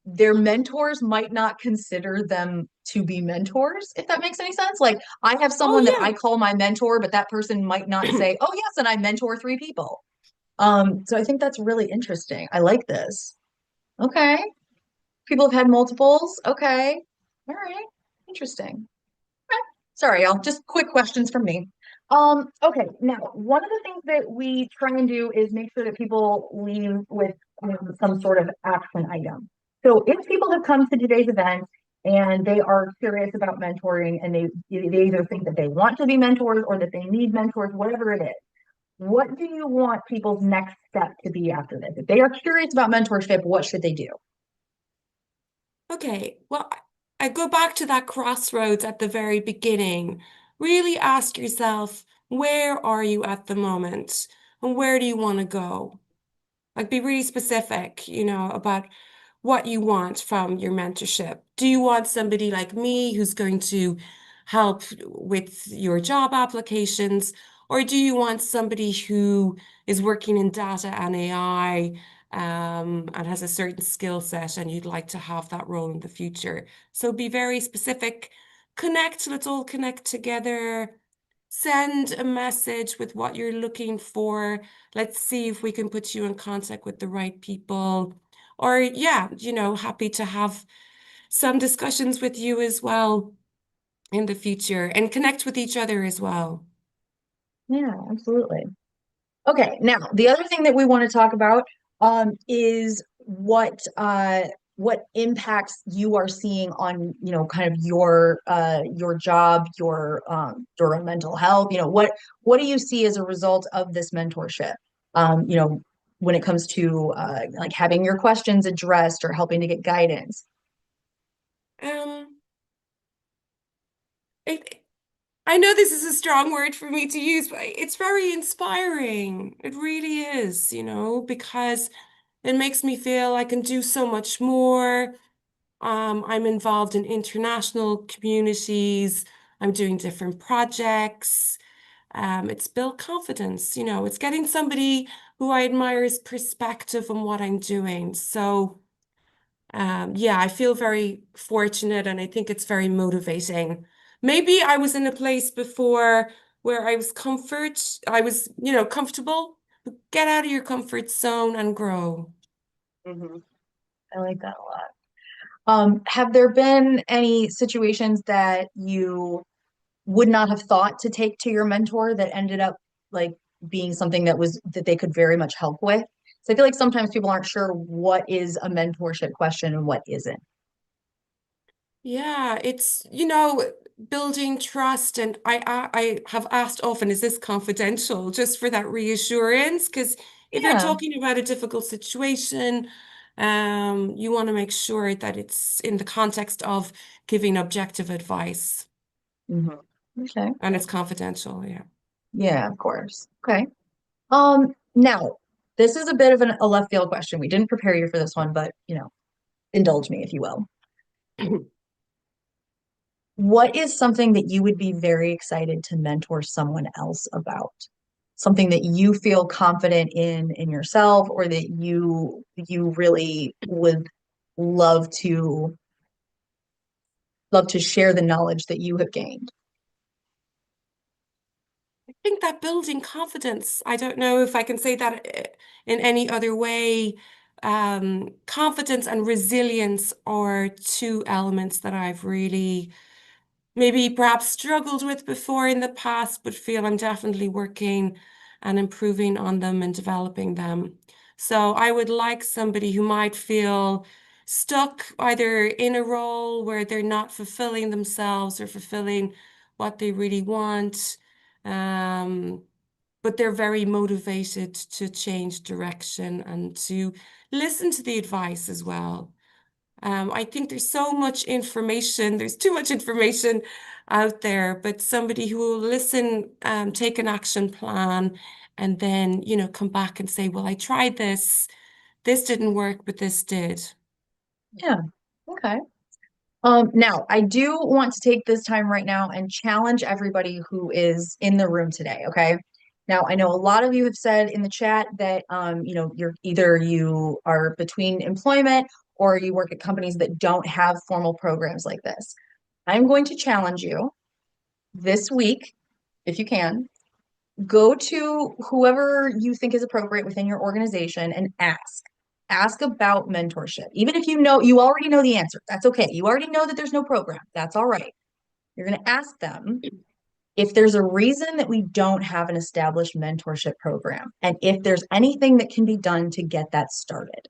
their mentors might not consider them to be mentors, if that makes any sense. Like I have someone that Oh, I call my mentor, but that person might not yeah. say, "Oh, yes, and I mentor three people." So I think that's really interesting. I like this. Okay. People have had multiples. Okay. All right. Interesting. Sorry, y'all. Just quick questions from me. Okay, now one of the things that we try and do is make sure that people leave with some sort of action item. So if people have come to today's event and they are curious about mentoring and they either think that they want to be mentors or that they need mentors, whatever it is, what do you want people's next step to be after this? If they are curious about mentorship, what should they do? Okay, well, I go back to that crossroads at the very beginning. Really ask yourself, where are you at the moment? And where do you want to go? Like, be really specific, about what you want from your mentorship. Do you want somebody like me who's going to help with your job applications? Or do you want somebody who is working in data and AI, and has a certain skill set and you'd like to have that role in the future? So be very specific. Connect, let's all connect together. Send a message with what you're looking for. Let's see if we can put you in contact with the right people. Or, yeah, happy to have some discussions with you as well in the future and connect with each other as well. Yeah, absolutely. Okay, now the other thing that we want to talk about is what impacts you are seeing on, kind of your job, your mental health. What do you see as a result of this mentorship? When it comes to like having your questions addressed or helping to get guidance. Um, it, I know this is a strong word for me to use, but it's very inspiring. It really is, because it makes me feel I can do so much more. I'm involved in international communities. I'm doing different projects. It's built confidence, it's getting somebody who I admire's perspective on what I'm doing. So, yeah, I feel very fortunate and I think it's very motivating. Maybe I was in a place before where I was, comfortable, but get out of your comfort zone and grow. Mhm. I like that a lot. Have there been any situations that you would not have thought to take to your mentor that ended up like being something that they could very much help with? So I feel like sometimes people aren't sure what is a mentorship question and what isn't. Yeah, it's, building trust. And I have asked often, is this confidential? Just for that reassurance. Because if you're Yeah. talking about a difficult situation, you want to make sure that it's in the context of giving objective advice Hmm. Okay. and it's confidential. Yeah. Yeah, of course. Okay. Now this is a bit of a left field question. We didn't prepare you for this one, but indulge me if you will. What is something that you would be very excited to mentor someone else about? Something that you feel confident in yourself or that you really would love to love to share the knowledge that you have gained. I think that building confidence, I don't know if I can say that in any other way. Confidence and resilience are two elements that I've really maybe perhaps struggled with before in the past, but feel I'm definitely working and improving on them and developing them. So I would like somebody who might feel stuck either in a role where they're not fulfilling themselves or fulfilling what they really want. Um, but they're very motivated to change direction and to listen to the advice as well. I think there's so much information, there's too much information out there, but somebody who will listen, take an action plan, and then, come back and say, well, I tried this didn't work, but this did. Yeah. Okay. Now, I do want to take this time right now and challenge everybody who is in the room today, okay? Now, I know a lot of you have said in the chat that you're either you are between employment or you work at companies that don't have formal programs like this. I'm going to challenge you this week, if you can, go to whoever you think is appropriate within your organization and ask. Ask about mentorship. Even if you already know the answer, that's okay. You already know that there's no program. That's all right. You're going to ask them if there's a reason that we don't have an established mentorship program and if there's anything that can be done to get that started.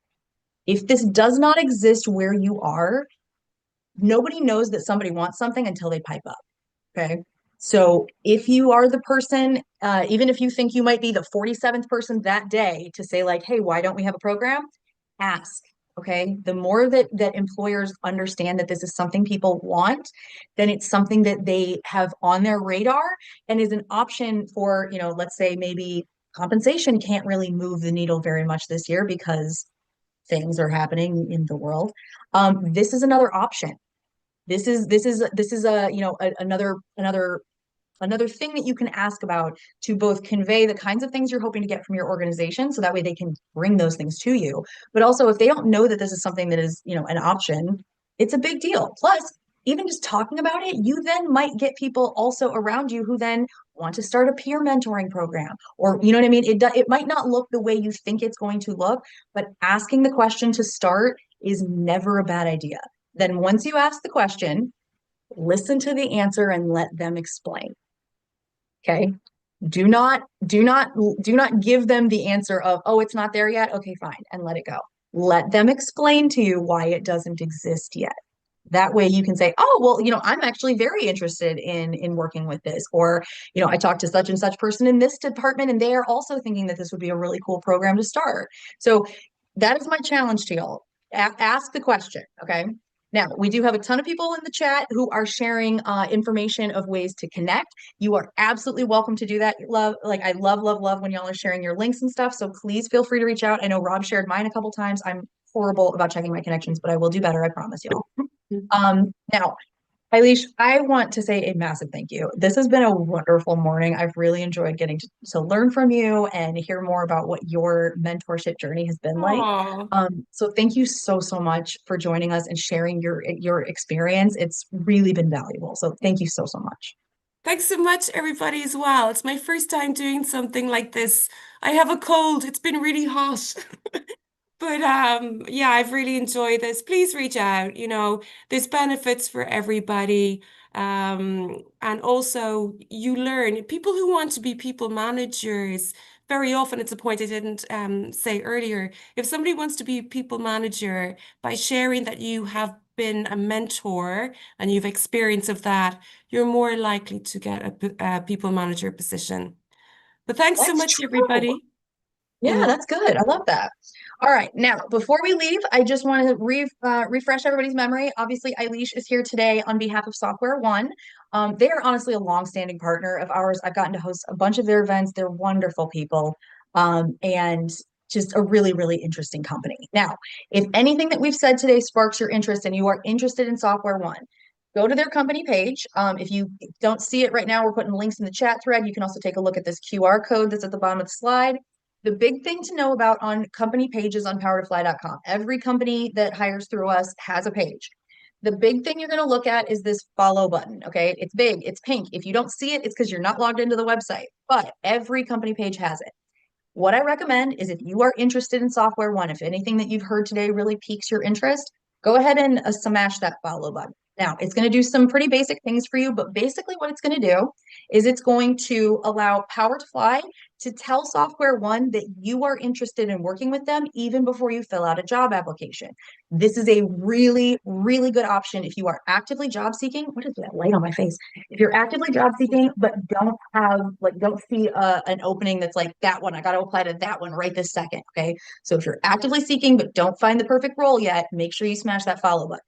If this does not exist where you are, nobody knows that somebody wants something until they pipe up. Okay. So if you are the person, even if you think you might be the 47th person that day to say like, hey, why don't we have a program? Ask. Okay. The more that employers understand that this is something people want, then it's something that they have on their radar and is an option for, let's say maybe compensation can't really move the needle very much this year because things are happening in the world. This is another option. This is another thing that you can ask about to both convey the kinds of things you're hoping to get from your organization so that way they can bring those things to you, but also if they don't know that this is something that is an option, it's a big deal. Plus, even just talking about it, you then might get people also around you who then want to start a peer mentoring program, or you know what I mean. It might not look the way you think it's going to look, but asking the question to start is never a bad idea. Then once you ask the question, listen to the answer and let them explain. Okay. Do not give them the answer of, oh, it's not there yet. Okay, fine, and let it go. Let them explain to you why it doesn't exist yet. That way you can say, oh, well, I'm actually very interested in working with this. Or, I talked to such and such person in this department, and they are also thinking that this would be a really cool program to start. So that is my challenge to y'all. Ask the question, okay? Now, we do have a ton of people in the chat who are sharing information of ways to connect. You are absolutely welcome to do that. I love when y'all are sharing your links and stuff. So please feel free to reach out. I know Rob shared mine a couple times. I'm horrible about checking my connections, but I will do better. I promise y'all. Now, Eilis, I want to say a massive thank you. This has been a wonderful morning. I've really enjoyed getting to learn from you and hear more about what your mentorship journey has been like. Oh, So thank you so much for joining us and sharing your experience. It's really been valuable. So thank you so much. thanks so much, everybody, as well. It's my first time doing something like this. I have a cold. It's been really hot. But yeah, I've really enjoyed this. Please reach out. There's benefits for everybody. And also you learn people who want to be people managers. Very often it's a point I didn't say earlier. If somebody wants to be a people manager, by sharing that you have been a mentor and you've experience of that, you're more likely to get a people manager position. But thanks so That's much, true. everybody. Yeah, And that's good. I love that. All right. Now, before we leave, I just want to refresh everybody's memory. Obviously, Eilis is here today on behalf of SoftwareOne. They are honestly a longstanding partner of ours. I've gotten to host a bunch of their events. They're wonderful people, and just a really interesting company. Now, if anything that we've said today sparks your interest and you are interested in SoftwareOne, go to their company page. If you don't see it right now, we're putting links in the chat thread. You can also take a look at this QR code that's at the bottom of the slide. The big thing to know about on company pages on powertofly.com, every company that hires through us has a page. The big thing you're going to look at is this follow button. Okay. It's big, it's pink. If you don't see it, it's because you're not logged into the website, but every company page has it. What I recommend is if you are interested in SoftwareOne, if anything that you've heard today really piques your interest, go ahead and smash that follow button. Now, it's going to do some pretty basic things for you, but basically what it's going to do is it's going to allow Power to Fly to tell SoftwareOne that you are interested in working with them even before you fill out a job application. This is a really good option if you are actively job seeking. What is that light on my face? If you're actively job seeking, but don't see an opening that's like that one, I got to apply to that one right this second. Okay. So if you're actively seeking, but don't find the perfect role yet, make sure you smash that follow button.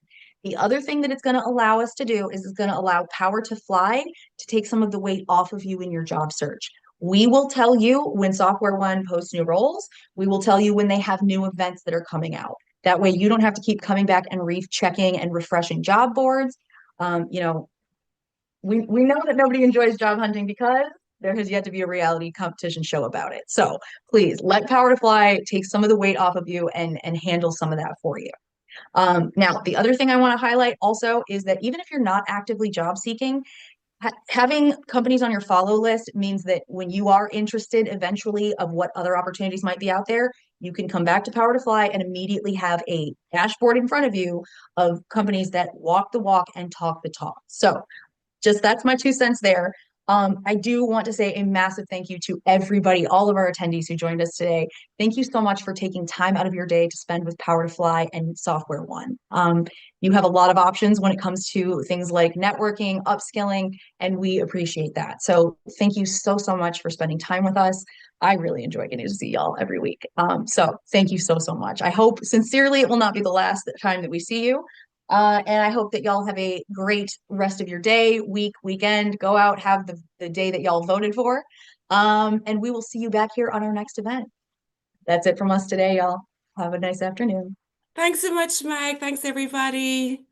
The other thing that it's going to allow us to do is it's going to allow Power to Fly to take some of the weight off of you in your job search. We will tell you when SoftwareOne posts new roles. We will tell you when they have new events that are coming out. That way you don't have to keep coming back and checking and refreshing job boards. You know, we know that nobody enjoys job hunting because there has yet to be a reality competition show about it. So please let Power to Fly take some of the weight off of you and handle some of that for you. Now, the other thing I want to highlight also is that even if you're not actively job seeking, having companies on your follow list means that when you are interested eventually of what other opportunities might be out there, you can come back to Power to Fly and immediately have a dashboard in front of you of companies that walk the walk and talk the talk. So just that's my 2 cents there. I do want to say a massive thank you to everybody, all of our attendees who joined us today. Thank you so much for taking time out of your day to spend with Power to Fly and SoftwareOne. You have a lot of options when it comes to things like networking, upskilling, and we appreciate that. So thank you so, so much for spending time with us. I really enjoy getting to see y'all every week. So thank you so, so much. I hope sincerely it will not be the last time that we see you. And I hope that y'all have a great rest of your day, week, weekend. Go out, have the day that y'all voted for. And we will see you back here on our next event. That's it from us today, y'all. Have a nice afternoon. Thanks so much, Meg. Thanks, everybody.